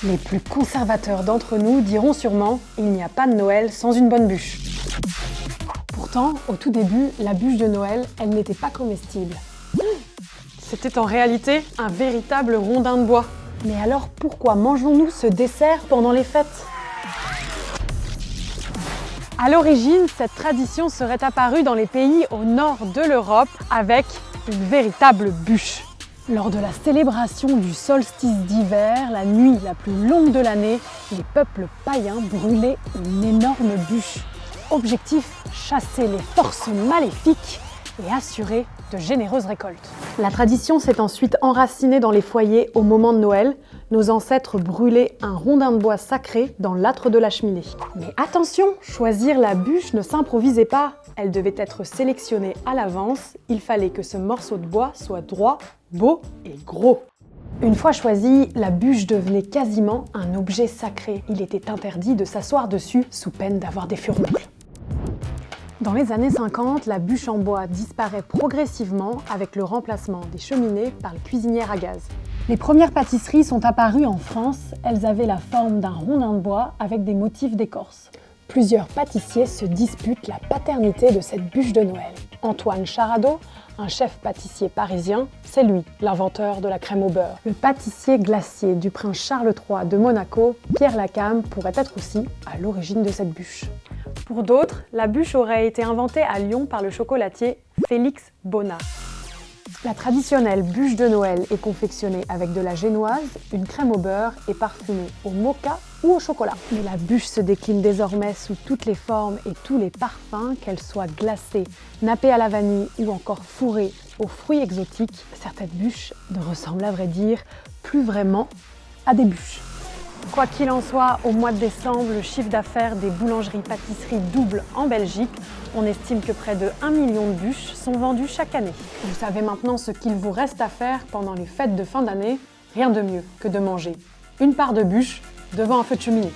Les plus conservateurs d'entre nous diront sûrement « il n'y a pas de Noël sans une bonne bûche ». Pourtant, au tout début, la bûche de Noël, elle n'était pas comestible. C'était en réalité un véritable rondin de bois. Mais alors pourquoi mangeons-nous ce dessert pendant les fêtes ? À l'origine, cette tradition serait apparue dans les pays au nord de l'Europe avec une véritable bûche. Lors de la célébration du solstice d'hiver, la nuit la plus longue de l'année, les peuples païens brûlaient une énorme bûche. Objectif, chasser les forces maléfiques et assurer de généreuses récoltes. La tradition s'est ensuite enracinée dans les foyers au moment de Noël. Nos ancêtres brûlaient un rondin de bois sacré dans l'âtre de la cheminée. Mais attention, choisir la bûche ne s'improvisait pas. Elle devait être sélectionnée à l'avance. Il fallait que ce morceau de bois soit droit, beau et gros. Une fois choisie, la bûche devenait quasiment un objet sacré. Il était interdit de s'asseoir dessus sous peine d'avoir des furoncles. Dans les années 50, la bûche en bois disparaît progressivement avec le remplacement des cheminées par les cuisinières à gaz. Les premières pâtisseries sont apparues en France. Elles avaient la forme d'un rondin de bois avec des motifs d'écorce. Plusieurs pâtissiers se disputent la paternité de cette bûche de Noël. Antoine Charadeau, un chef pâtissier parisien, c'est lui l'inventeur de la crème au beurre. Le pâtissier glacier du prince Charles III de Monaco, Pierre Lacam, pourrait être aussi à l'origine de cette bûche. Pour d'autres, la bûche aurait été inventée à Lyon par le chocolatier Félix Bonnat. La traditionnelle bûche de Noël est confectionnée avec de la génoise, une crème au beurre et parfumée au moka ou au chocolat. Mais la bûche se décline désormais sous toutes les formes et tous les parfums, qu'elle soit glacée, nappée à la vanille ou encore fourrée aux fruits exotiques. Certaines bûches ne ressemblent à vrai dire plus vraiment à des bûches. Quoi qu'il en soit, au mois de décembre, le chiffre d'affaires des boulangeries-pâtisseries double en Belgique. On estime que près de 1 million de bûches sont vendues chaque année. Vous savez maintenant ce qu'il vous reste à faire pendant les fêtes de fin d'année. Rien de mieux que de manger une part de bûche devant un feu de cheminée.